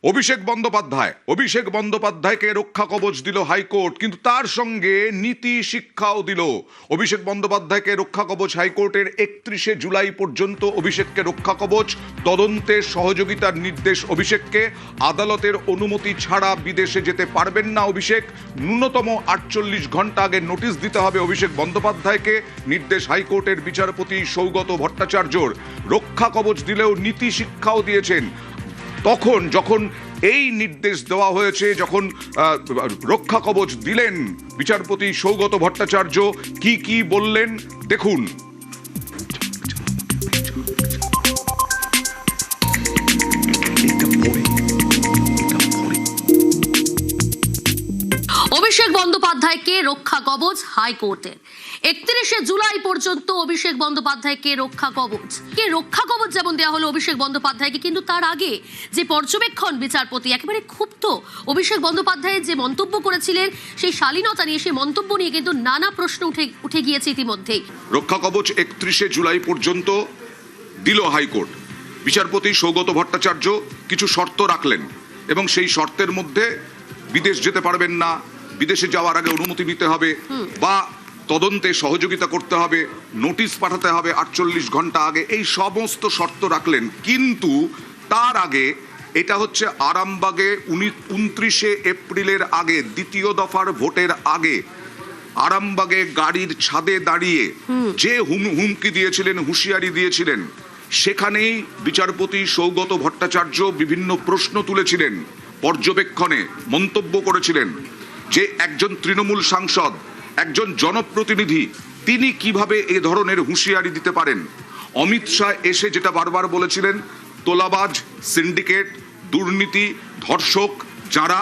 অভিষেক বন্দ্যোপাধ্যায়কে রক্ষা কবচ দিল হাইকোর্ট, কিন্তু তার সঙ্গে নীতি শিক্ষাও দিল। অভিষেক বন্দ্যোপাধ্যায়কে রক্ষা কবচ হাইকোর্টের 31শে জুলাই পর্যন্ত অভিষেককে রক্ষা কবচ, তদন্তে সহযোগিতার নির্দেশ অভিষেককে, আদালতের অনুমতি ছাড়া বিদেশে যেতে পারবেন না অভিষেক, ন্যূনতম 48 ঘন্টা আগে নোটিশ দিতে হবে অভিষেক বন্দ্যোপাধ্যায়কে, নির্দেশ হাইকোর্টের বিচারপতি সৌগত ভট্টাচার্যর। রক্ষা কবচ দিলেও নীতি শিক্ষাও দিয়েছেন। তখন যখন এই নির্দেশ দেওয়া হয়েছে, যখন রক্ষা কবচ দিলেন বিচারপতি সৌগত ভট্টাচার্য, কি বললেন দেখুন। অভিষেক বন্দ্যোপাধ্যায়কে রক্ষা কবচ হাইকোর্টের 31শে জুলাই পর্যন্ত অভিষেক বন্দ্যোপাধ্যায়কে রক্ষা কবচ যেমন দেওয়া হলো অভিষেক বন্দ্যোপাধ্যায়কে, কিন্তু তার আগে যে পর্যবেক্ষণ বিচারপতি একেবারে ক্ষুব্ধ। অভিষেক বন্দ্যোপাধ্যায় যে মন্তব্য করেছিলেন সেই শালীনতা নিয়ে, সেই মন্তব্য নিয়ে কিন্তু নানা প্রশ্ন উঠে গিয়েছে ইতিমধ্যেই। রক্ষা কবচ 31শে জুলাই পর্যন্ত দিল হাইকোর্ট। বিচারপতি সৌগত ভট্টাচার্য কিছু শর্ত রাখলেন এবং সেই শর্তের মধ্যে বিদেশ যেতে পারবেন না, বিদেশে যাওয়ার আগে অনুমতি নিতে হবে, বা তদন্তে সহযোগিতা করতে হবে, নোটিশ পাঠাতে হবে 48 ঘন্টা আগে, এই সমস্ত শর্ত রাখলেন। কিন্তু তার আগে, এটা হচ্ছে আরামবাগে 29শে এপ্রিলের আগে, দ্বিতীয় দফার ভোটের আগে, আরামবাগে গাড়ির ছাদে দাঁড়িয়ে যে হুমকি দিয়েছিলেন, হুঁশিয়ারি দিয়েছিলেন, সেখানেই বিচারপতি সৌগত ভট্টাচার্য বিভিন্ন প্রশ্ন তুলেছিলেন, পর্যবেক্ষণে মন্তব্য করেছিলেন যে একজন তৃণমূল সাংসদ, একজন জনপ্রতিনিধি, তিনি কিভাবে এ ধরনের হুঁশিয়ারি দিতে পারেন। অমিত শাহ এসে যেটা বারবার বলেছিলেন, তোলাবাজ, সিন্ডিকেট, দুর্নীতি, ধর্ষক যারা,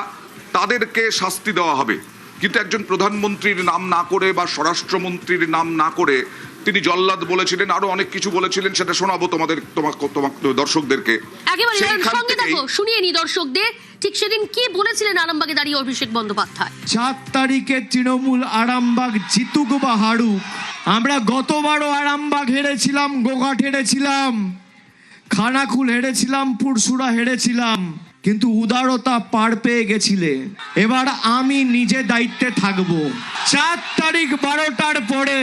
তাদেরকে শাস্তি দেওয়া হবে। কিন্তু একজন প্রধানমন্ত্রীর নাম না করে বা স্বরাষ্ট্রমন্ত্রীর নাম না করে তিনি জল্লাদ বলেছিলেন, আরো অনেক কিছু বলেছিলেন, সেটা শোনাবো তোমাদের দর্শকদেরকে। শুনিয়ে নি দর্শকদের ঠিক সেদিন কি বলেছিলেন আরামবাগে দাঁড়িয়ে অভিষেক বন্দ্যোপাধ্যায়। 7 তারিখে তৃণমূল আরামবাগ জিতুক বা হারুক, আমরা গতবারও আরামবাগ হেরেছিলাম, গোঘাট হেরেছিলাম, খানাকুল হেরেছিলাম, পুরসুরা হেরেছিলাম, কিন্তু উদারতা পার পেয়ে গেছিলে। এবার আমি নিজে দায়িত্বে থাকবো। 4 তারিখ 12টার পরে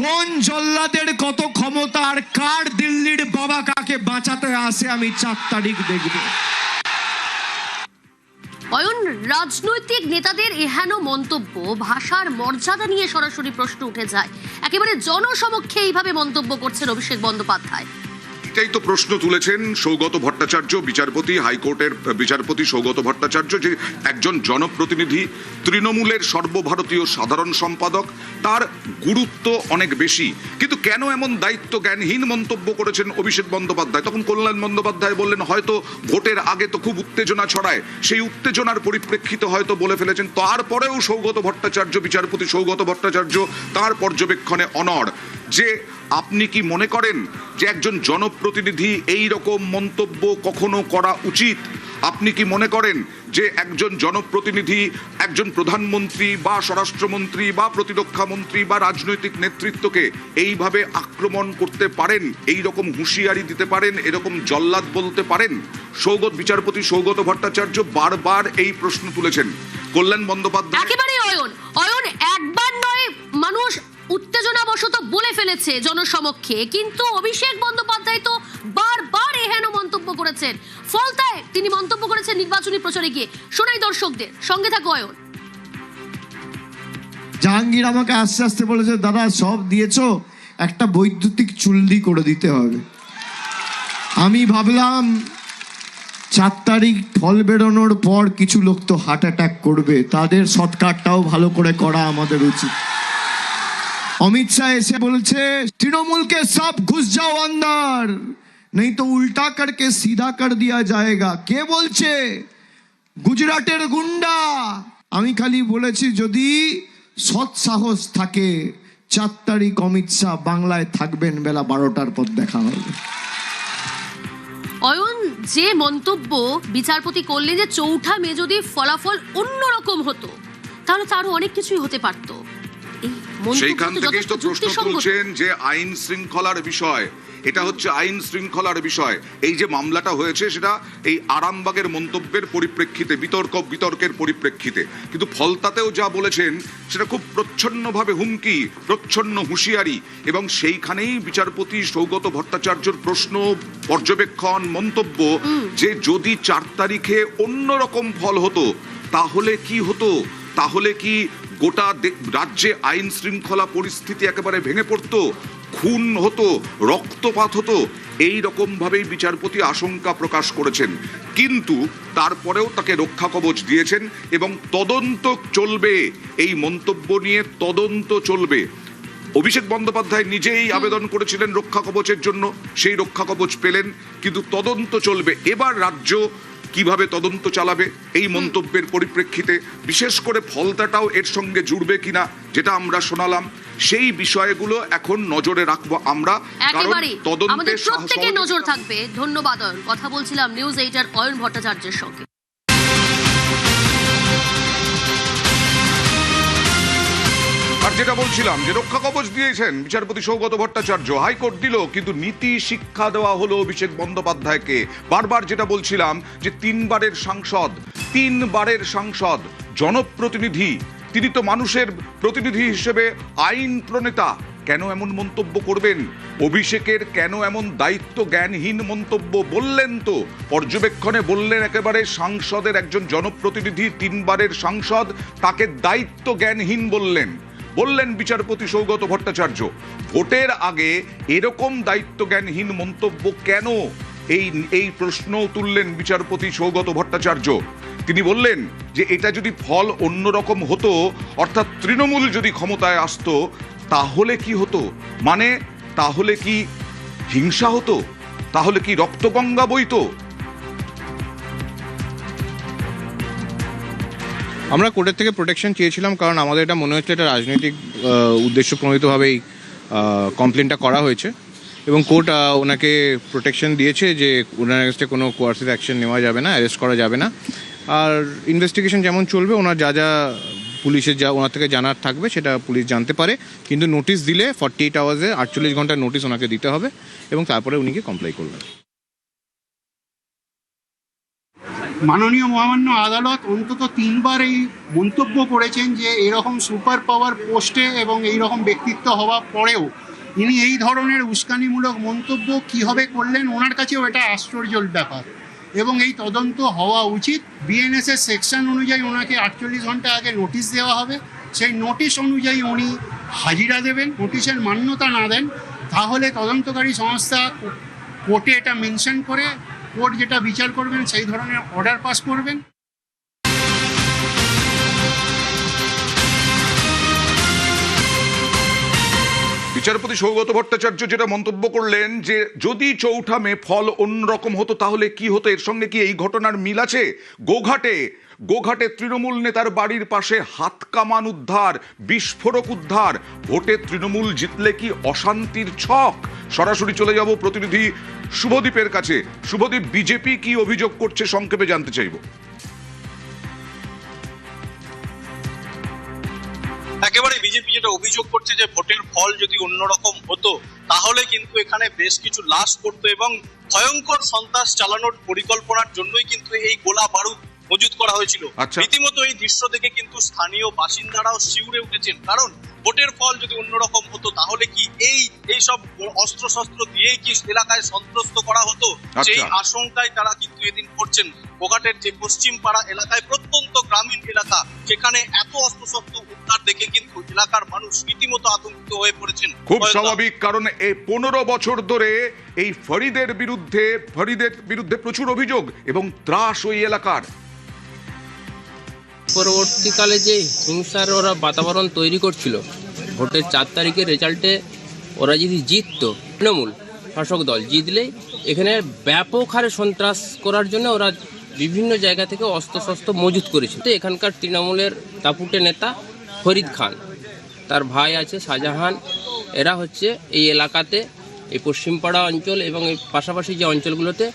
কোন জল্লাদের কত ক্ষমতা আর কার দিল্লির বাবা কাকে বাঁচাতে আসে, আমি 4 তারিখ দেখব। অয়ন, রাজনৈতিক নেতাদের এহেন মন্তব্য, ভাষার মর্যাদা নিয়ে সরাসরি প্রশ্ন উঠে যায়। একেবারে জনসমক্ষে এইভাবে মন্তব্য করছেন অভিষেক বন্দ্যোপাধ্যায়। এটাই তো প্রশ্ন তুলেছেন সৌগত ভট্টাচার্য, বিচারপতি, হাইকোর্টের বিচারপতি সৌগত ভট্টাচার্য, যে একজন জনপ্রতিনিধি, তৃণমূলের সর্বভারতীয় সাধারণ সম্পাদক, তার গুরুত্ব অনেক বেশি, কিন্তু কেন এমন দায়িত্ব জ্ঞানহীন মন্তব্য করেছেন অভিষেক বন্দ্যোপাধ্যায়। তখন কল্যাণ বন্দ্যোপাধ্যায় বললেন, হয়তো ভোটের আগে তো খুব উত্তেজনা ছড়ায়, সেই উত্তেজনার পরিপ্রেক্ষিতে হয়তো বলে ফেলেছেন। তারপরেও সৌগত ভট্টাচার্য, বিচারপতি সৌগত ভট্টাচার্য, তার পর্যবেক্ষণে অনড়। যে আপনি কি মনে করেন যে একজন জনপ্রতিনিধি এই রকম মন্তব্য কখনো করা উচিত? আপনি কি মনে করেন যে একজন জনপ্রতিনিধি, একজন প্রধানমন্ত্রী বা স্বরাষ্ট্রমন্ত্রী বা প্রতিরক্ষা মন্ত্রী বা রাজনৈতিক নেতৃত্বকে এইভাবে আক্রমণ করতে পারেন, এই রকম হুঁশিয়ারি দিতে পারেন, এরকম জল্লাদ বলতে পারেন? বিচারপতি সৌগত ভট্টাচার্য বারবার এই প্রশ্ন তুলেছেন। কল্যাণ বন্দ্যোপাধ্যায় একেবারে অয়ন একবার নয়, মানুষ উত্তেজনাবশত বলে ফেলেছে জনসমক্ষে, কিন্তু অভিষেক বন্দ্যোপাধ্যায় তো বারবার এহেন মন্তব্য করেছেন। ফলতায় তিনি মন্তব্য করেছেন নির্বাচনী প্রচারে গিয়ে। শোনাই দর্শকদের, সঙ্গে থাকো অয়ন। জাহাঙ্গীর আমাকে আস্তে আস্তে বলেছে, দাদা সব দিয়েছো, একটা বৈদ্যুতিক চুল্লি করে দিতে হবে। আমি ভাবলাম 4 তারিখ ফল বেরোনোর পর কিছু লোক তো হার্ট অ্যাটাক করবে, তাদের সৎকারটাও ভালো করে করা আমাদের উচিত। অমিত শাহ এসে বলছে, তৃণমূলকে সব ঘুষ যাও अंदर, नहीं तो उल्टा करके सीधा कर दिया जाएगा। কে বলছে? গুজরাটের গুন্ডা। আমি খালি বলেছি, যদি সৎ সাহস থাকে 4 তারিখ অমিত শাহ বাংলায় থাকবেন, বেলা 12টার পর দেখা হবে। অয়ন, যে মন্তব্য বিচারপতি করলেন যে 4 মে যদি ফলাফল অন্যরকম হতো, তাহলে তো আরো অনেক কিছুই হতে পারতো। সেইখান থেকেই তো প্রশ্ন তুলছেন যে আইন শৃঙ্খলার বিষয়, এটা হচ্ছে আইন শৃঙ্খলার বিষয়। এই যে মামলাটা হয়েছে সেটা এই আরামবাগের মন্তব্যের পরিপ্রেক্ষিতে, বিতর্কের পরিপ্রেক্ষিতে, কিন্তু ফলতাতেও যা বলেছেন সেটা খুব প্রচ্ছন্নভাবে হুমকি, প্রচ্ছন্ন হুঁশিয়ারি, এবং সেইখানেই বিচারপতি সৌগত ভট্টাচার্যর প্রশ্ন, পর্যবেক্ষণ, মন্তব্য যে যদি 4 তারিখে অন্যরকম ফল হতো তাহলে কি হতো, তাহলে কি গোটা রাজ্যে আইন শৃঙ্খলা পরিস্থিতি একেবারে ভেঙে পড়তো, খুন হতো, রক্তপাত হতো, এই রকম ভাবেই বিচারপতি আশঙ্কা প্রকাশ করেছেন। কিন্তু তারপরেও তাকে রক্ষা কবচ দিয়েছেন এবং তদন্ত চলবে, এই মন্তব্য নিয়ে তদন্ত চলবে। অভিষেক বন্দ্যোপাধ্যায় নিজেই আবেদন করেছিলেন রক্ষা কবচের জন্য, সেই রক্ষা কবচ পেলেন, কিন্তু তদন্ত চলবে। এবার রাজ্য কিভাবে তদন্ত চালাবে এই মন্তব্যের পরিপ্রেক্ষিতে, বিশেষ করে ফলতাটাও এর সঙ্গে জুড়বে কিনা, যেটা আমরা শোনালাম, সেই বিষয়গুলো এখন নজরে রাখবো আমরা, কারণ তদন্তে আমাদের প্রত্যেকের নজর থাকবে। ধন্যবাদ অয়ন। কথা বলছিলাম নিউজ 8 অয়ন ভট্টাচার্যের সঙ্গে। আর যেটা বলছিলাম যে রক্ষা কবচ দিয়েছেন বিচারপতি সৌগত ভট্টাচার্য, হাইকোর্ট দিল, কিন্তু নীতি শিক্ষা দেওয়া হলো অভিষেক বন্দ্যোপাধ্যায়কে। বারবার যেটা বলছিলাম যে 3 বারের সাংসদ, জনপ্রতিনিধি, তিনি তো মানুষের প্রতিনিধি হিসেবে আইন প্রণেতা, কেন এমন মন্তব্য করবেন? অভিষেকের কেন এমন দায়িত্ব জ্ঞানহীন মন্তব্য? বললেন তো, পর্যবেক্ষণে বললেন একেবারে সাংসদের একজন জনপ্রতিনিধি, 3 বারের সাংসদ, তাকে দায়িত্ব জ্ঞানহীন বললেন বিচারপতি সৌগত ভট্টাচার্য। ভোটের আগে এরকম দায়িত্বজ্ঞানহীন মন্তব্য কেন, এই প্রশ্ন তুললেন বিচারপতি সৌগত ভট্টাচার্য। তিনি বললেন যে এটা যদি ফল অন্যরকম হতো, অর্থাৎ তৃণমূল যদি ক্ষমতায় আসতো, তাহলে কি হতো? মানে তাহলে কি হিংসা হতো? তাহলে কি রক্তগঙ্গা বইতো? আমরা কোর্টের থেকে প্রোটেকশন চেয়েছিলাম, কারণ আমাদের এটা মনে হচ্ছে এটা রাজনৈতিক উদ্দেশ্য প্রণীতভাবেই কমপ্লেনটা করা হয়েছে, এবং কোর্ট ওনাকে প্রোটেকশন দিয়েছে যে ওনার এগেন্সটে কোনো কোয়ার্সিভ অ্যাকশন নেওয়া যাবে না, অ্যারেস্ট করা যাবে না, আর ইনভেস্টিগেশন যেমন চলবে, ওনার যা পুলিশের ওনার থেকে জানার থাকবে সেটা পুলিশ জানতে পারে, কিন্তু নোটিশ দিলে 48 আওয়ার্সে 48 ঘন্টার নোটিশ ওনাকে দিতে হবে, এবং তারপরে উনি কমপ্লাই করবেন। মাননীয় মহামান্য আদালত অন্তত 3 বার এই মন্তব্য করেছেন যে এরকম সুপার পাওয়ার পোস্টে এবং এই রকম ব্যক্তিত্ব হওয়া পরেও ইনি এই ধরনের উস্কানিমূলক মন্তব্য কীভাবে করলেন, ওনার কাছেও এটা আশ্চর্যের ব্যাপার, এবং এই তদন্ত হওয়া উচিত। বিএনএসের সেকশন অনুযায়ী ওনাকে 48 ঘন্টা আগে নোটিশ দেওয়া হবে, সেই নোটিশ অনুযায়ী উনি হাজিরা দেবেন। নোটিশের মান্যতা না দেন তাহলে তদন্তকারী সংস্থা কোর্টে এটা মেনশন করে কোর্ট যেটা বিচার করবেন সেই ধরনের অর্ডার পাস করবেন। বিচারপতি সৌগত ভট্টাচার্য যেটা মন্তব্য করলেন যে যদি 4 মে ফল অন্যরকম হতো তাহলে কি হতো, এর সঙ্গে কি এই ঘটনার মিল আছে? গোঘাটে তৃণমূল নেতার বাড়ির পাশে হাত কামান উদ্ধার, বিস্ফোরক উদ্ধার। ভোটে তৃণমূল জিতলে কি অশান্তির ছক? সরাসরি চলে যাব প্রতিনিধি শুভদীপের কাছে। শুভদীপ, বিজেপি কি অভিযোগ করছে সংক্ষেপে জানতে চাইব। একেবারে বিজেপি যেটা অভিযোগ করছে যে ভোটের ফল যদি অন্যরকম হতো তাহলে কিন্তু এখানে বেশ কিছু লাশ পড়তো, এবং ভয়ঙ্কর সন্ত্রাস চালানোর পরিকল্পনার জন্যই কিন্তু এই গোলা বারুদ মজুত করা হয়েছিল। রীতিমতো এই দৃশ্য দেখে কিন্তু স্থানীয় বাসিন্দারাও শিউরে উঠেছেন, কারণ ভোটের ফল যদি অন্যরকম হতো তাহলে কি এই সব অস্ত্র শস্ত্র দিয়েই কি এলাকায় সন্ত্রস্ত করা হতো, সেই আশঙ্কায় তারা কিন্তু এদিন করছেন। গোঘাটের যে পশ্চিম পাড়া এলাকায়, প্রত্যন্ত গ্রামীণ এলাকা, সেখানে এত অস্ত্রশস্ত্র উদ্ধার দেখে কিন্তু এলাকার মানুষ রীতিমতো আতঙ্কিত হয়ে পড়েছেন। খুব স্বাভাবিক, কারণ এই 15 বছর ধরে এই ফরিদের বিরুদ্ধে প্রচুর অভিযোগ এবং ত্রাস ওই এলাকার। পরবর্তীকালে যে হিংসার ওরা বাতাবরণ তৈরি করছিল, ভোটের 4 তারিখের রেজাল্টে ওরা যদি জিততো, তৃণমূল শাসক দল জিতলে এখানে ব্যাপক হারে সন্ত্রাস করার জন্য ওরা বিভিন্ন জায়গা থেকে অস্ত্রশস্ত্র মজুত করেছিল। তো এখানকার তৃণমূলের দাপুটে নেতা ফরিদ খান, তার ভাই আছে শাহজাহান, এরা হচ্ছে এই এলাকাতে, এই পশ্চিমপাড়া অঞ্চল এবং এই পাশাপাশি যে অঞ্চলগুলোতে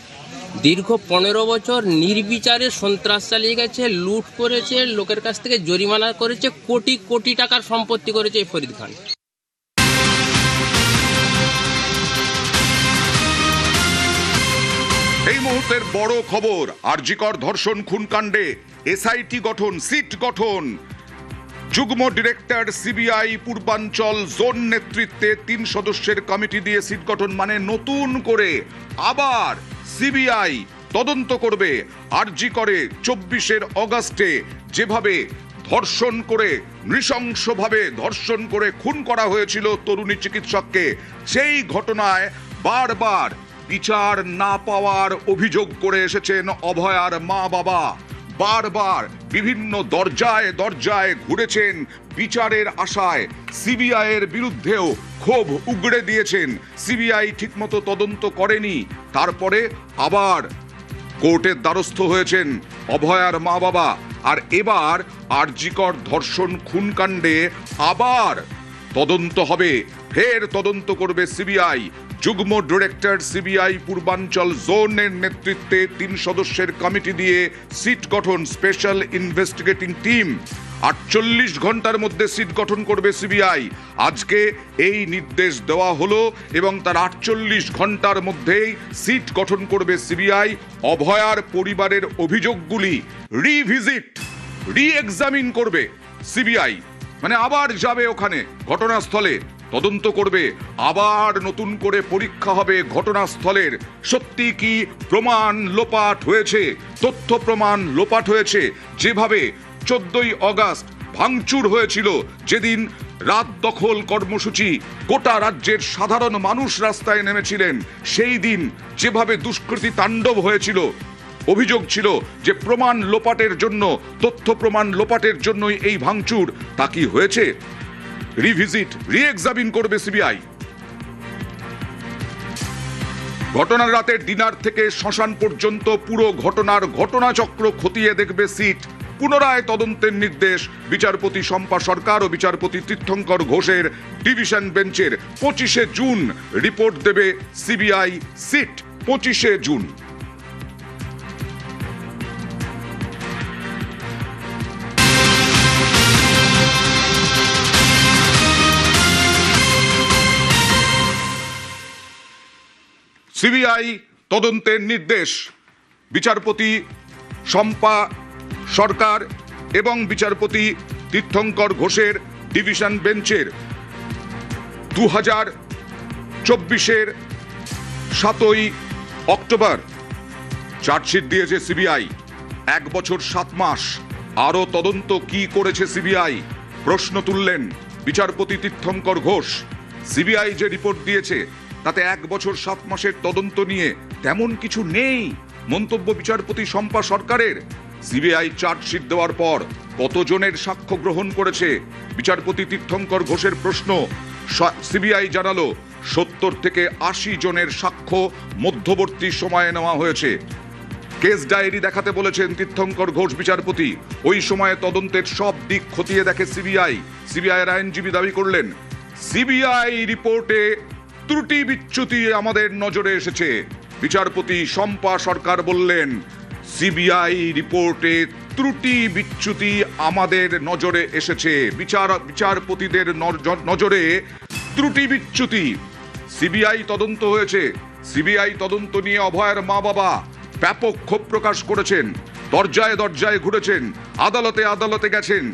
দীর্ঘ 15 বছর নির্বিচারে সন্ত্রাস চালিয়ে গেছে, লুট করেছে, লোকের কাছ থেকে জরিমানা করেছে, কোটি কোটি টাকার সম্পত্তি করেছে এই ফরিদ খান। এই মুহূর্তের বড় খবর, আরজিকর ধর্ষণ খুনকাণ্ডে এসআইটি গঠন, সিট গঠন। যুগ্ম ডিরেক্টর সিবিআই পূর্বাঞ্চল জোন নেতৃত্বে 3 সদস্যের কমিটি দিয়ে সিট গঠন, মানে নতুন করে আবার সিবিআই তদন্ত করবে আরজিকরে 24 অগস্টে যেভাবে ধর্ষণ করে, নৃশংসভাবে ধর্ষণ করে খুন করা হয়েছিল তরুণী চিকিৎসককে। সেই ঘটনায় বারবার বিচার না পাওয়ার অভিযোগ করে এসেছেন অভয়ার মা বাবা। বারবার বিভিন্ন দরজায় দরজায় ঘুরেছেন বিচারের আশায়। সিবিআই এর বিরুদ্ধেও ক্ষোভ উগড়ে দিয়েছেন। সিবিআই ঠিকমতো তদন্ত করেনি, তারপরে আবার কোর্টের দ্বারস্থ হয়েছেন অভয়ার মা বাবা। আর এবার আরজিকর ধর্ষণ খুনকাণ্ডে আবার তদন্ত হবে, ফের তদন্ত করবে সিবিআই। যুগ্ম ডিরেক্টর সিবিআই পূর্বাঞ্চল জোনের নেতৃত্বে 3 সদস্যের কমিটি দিয়ে সিট গঠন, স্পেশাল ইনভেস্টিগেটিং টিম। 48 ঘন্টার মধ্যে সিট গঠন করবে সিবিআই। আজকে এই নির্দেশ দেওয়া হলো এবং তার 48 ঘন্টার মধ্যেই সিট গঠন করবে সিবিআই। অভয়ার পরিবারের অভিযোগগুলি রি-এক্সামিন করবে সিবিআই, মানে আবার যাবে ওখানে ঘটনাস্থলে, তদন্ত করবে, আবার নতুন করে পরীক্ষা হবে ঘটনাস্থলের। সত্যি কি প্রমাণ লোপাট হয়েছে, তথ্য প্রমাণ লোপাট হয়েছে। যেভাবে 14ই অগস্ট ভাঙচুর হয়েছিল, যেদিন রাত দখল কর্মসূচি, গোটা রাজ্যের সাধারণ মানুষ রাস্তায় নেমেছিলেন, সেই দিন যেভাবে দুষ্কৃতী তাণ্ডব হয়েছিল, অভিযোগ ছিল যে প্রমাণ লোপাটের জন্য, তথ্য প্রমাণ লোপাটের জন্যই এই ভাঙচুর। তা কি হয়েছে? রি-এক্সামিন করবে সিবিআই। ঘটনার রাতের ডিনার থেকে শ্মশান পর্যন্ত পুরো ঘটনার ঘটনাচক্র খতিয়ে দেখবে সিট। পুনরায় তদন্তের নির্দেশ বিচারপতি শম্পা সরকার ও বিচারপতি তীর্থঙ্কর ঘোষের ডিভিশন বেঞ্চের। 25শে জুন রিপোর্ট দেবে সিবিআই সিট, 25শে জুন। সিবিআই তদন্তের নির্দেশ বিচারপতি শম্পা সরকার এবং বিচারপতি তীর্থঙ্কর ঘোষের ডিভিশন বেঞ্চের। 2024-এর 7ই অক্টোবর চার্জশিট দিয়েছে সিবিআই। 1 বছর 7 মাস আরো তদন্ত কি করেছে সিবিআই, প্রশ্ন তুললেন বিচারপতি তীর্থঙ্কর ঘোষ। সিবিআই যে রিপোর্ট দিয়েছে তাতে 1 বছর 7 মাসের তদন্ত নিয়ে তেমন কিছু নেই, মন্তব্য বিচারপতি শম্পা সরকারের। সিবিআই চার্জশিট দেওয়ার পর কতজনের সাক্ষ্য গ্রহণ করেছে বিচারপতি তীর্থঙ্কর ঘোষের প্রশ্ন। সিবিআই জানালো 70 থেকে 80 জনের সাক্ষ্য মধ্যবর্তী সময়ে নেওয়া হয়েছে। কেস ডায়েরি দেখাতে বলেছেন তীর্থঙ্কর ঘোষ বিচারপতি। ওই সময়ে তদন্তের সব দিক খতিয়ে দেখে সিবিআই। সিবিআইয়ের আইনজীবী দাবি করলেন, সিবিআই রিপোর্টে ত্রুটি বিচ্যুতি আমাদের নজরে এসেছে। বিচারপতি শম্পা সরকার বললেন, সিবিআই রিপোর্টে ত্রুটি বিচ্যুতি আমাদের নজরে এসেছে। বিচারপতিদের নজরে ত্রুটি বিচ্যুতি। সিবিআই তদন্ত হয়েছে। সিবিআই তদন্ত নিয়ে অভয়ের মা বাবা ব্যাপক ক্ষোভ প্রকাশ করেছেন। দরজায় দরজায় ঘুরেছেন, আদালতে আদালতে গেছেন,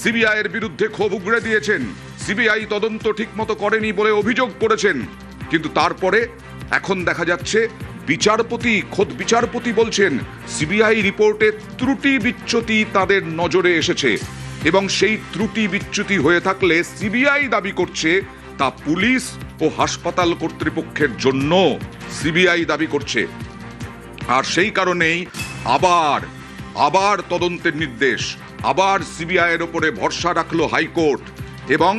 সিবিআই এর বিরুদ্ধে ক্ষোভ উগড়ে দিয়েছেন। সিবিআই তদন্ত ঠিকমতো করেনি বলে অভিযোগ করেছেন। কিন্তু তারপরে এখন দেখা যাচ্ছে খোদ বিচারপতি বলছেন সিবিআই রিপোর্টে ত্রুটি বিচ্যুতি তাদের নজরে এসেছে এবং সেই ত্রুটি বিচ্যুতি হয়ে থাকলে সিবিআই দাবি করছে তা পুলিশ ও হাসপাতাল কর্তৃপক্ষের জন্য সিবিআই দাবি করছে। আর সেই কারণেই আবার তদন্তের নির্দেশ, আবার সিবিআই এর উপরে ভরসা রাখলো হাইকোর্ট এবং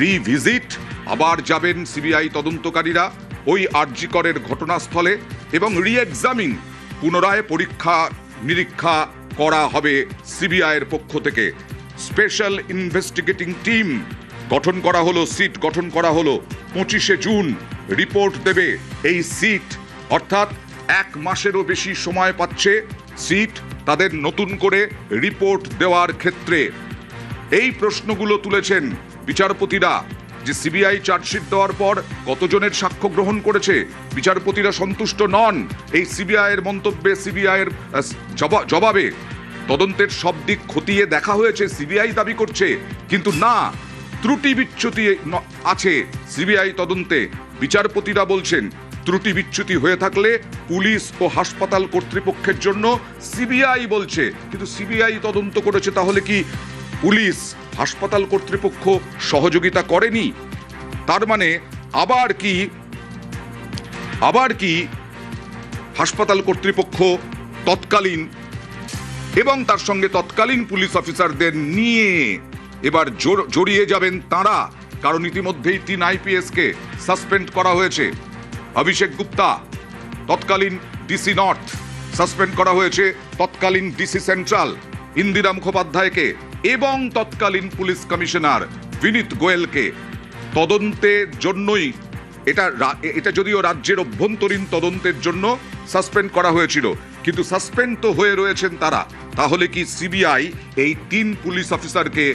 রিভিজিট, আবার যাবেন সিবিআই তদন্তকারীরা ওই আরজিকরের ঘটনাস্থলে এবং রি-এক্সামিন, পুনরায় পরীক্ষা নিরীক্ষা করা হবে সিবিআই এর পক্ষ থেকে। স্পেশাল ইনভেস্টিগেটিং টিম গঠন করা হলো, সিট গঠন করা হলো। 25শে জুন রিপোর্ট দেবে এই সিট, অর্থাৎ 1 মাসেরও বেশি সময় পাচ্ছে সিট তাদের নতুন করে রিপোর্ট দেওয়ার ক্ষেত্রে। এই প্রশ্নগুলো তুলেছেন বিচারপতিরা যে সিবিআই চার্জশিট দেওয়ার পর কতজনের সাক্ষ্য গ্রহণ করেছে, বিচারপতিরা সন্তুষ্ট নন এই সিবিআই এর মন্তব্যে, সিবিআই এর জবাবে। তদন্তের সব দিক খতিয়ে দেখা হয়েছে, সিবিআই দাবি করছে, কিন্তু না, ত্রুটি বিচ্যুতি আছে সিবিআই তদন্তে। বিচারপতিরা বলছেন ত্রুটি বিচ্যুতি হয়ে থাকলে পুলিশ ও হাসপাতাল কর্তৃপক্ষের জন্য সিবিআই বলছে, কিন্তু সিবিআই তদন্ত করেছে, তাহলে কি পুলিশ হাসপাতাল কর্তৃপক্ষ সহযোগিতা করেনি? তার মানে আবার কি হাসপাতাল কর্তৃপক্ষ তৎকালীন এবং তার সঙ্গে তৎকালীন পুলিশ অফিসারদের নিয়ে এবার জড়িয়ে যাবেন তারা? কারণ ইতিমধ্যেই 3 IPS কে সাসপেন্ড করা হয়েছে। অভিষেক গুপ্তা তৎকালীন ডিসি নর্থ, সাসপেন্ড করা হয়েছে তৎকালীন ডিসি সেন্ট্রাল ইন্দিরা মুখোপাধ্যায়কে এবং তৎকালীন পুলিশ কমিশনার বিনীত গোয়েলকে। তদন্তের জন্যই এটা যদিও রাজ্যের অভ্যন্তরীণ তদন্তের জন্য সাসপেন্ড করা হয়েছিল, কিন্তু সাসপেন্ড তো হয়ে রয়েছেন তারা। তাহলে কি সিবিআই এই 3 পুলিশ অফিসারকে,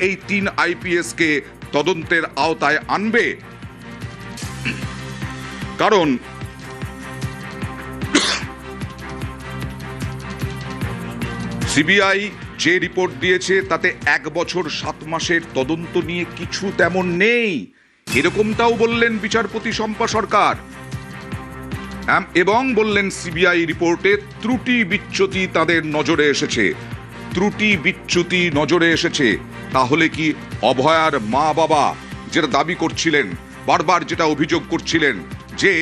এই 3 IPS কে তদন্তের আওতায় আনবে? কারণ সিবিআই যে রিপোর্ট দিয়েছে তাতে 1 বছর 7 মাসের তদন্ত নিয়ে কিছু তেমন নেই, এরকমটাও বললেন বিচারপতি শম্পা সরকার, এবং বললেন সিবিআই রিপোর্টে ত্রুটি বিচ্যুতি তাদের নজরে এসেছে। ত্রুটি বিচ্যুতি নজরে এসেছে, তাহলে কি অভয়ার মা বাবা যেটা দাবি করছিলেন, বারবার যেটা অভিযোগ করছিলেন যে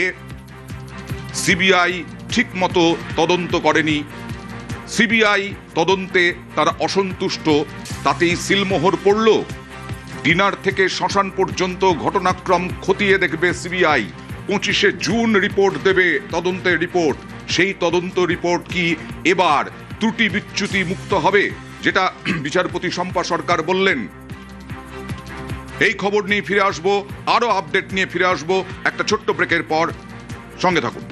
সিবিআই ঠিক মতো তদন্ত করেনি, সিবিআই তদন্তে তারা অসন্তুষ্ট, তাতেই সিলমোহর পড়ল? ডিনার থেকে শ্মশান পর্যন্ত ঘটনাক্রম খতিয়ে দেখবে সিবিআই, 25শে জুন রিপোর্ট দেবে, তদন্তের রিপোর্ট। সেই তদন্ত রিপোর্ট কি এবার ত্রুটি বিচ্যুতি মুক্ত হবে, যেটা বিচারপতি শম্পা সরকার বললেন? এই খবর নিয়ে ফিরে আসবো, আরো আপডেট নিয়ে ফিরে আসবো একটা ছোট্ট ব্রেকের পর। সঙ্গে থাকুন।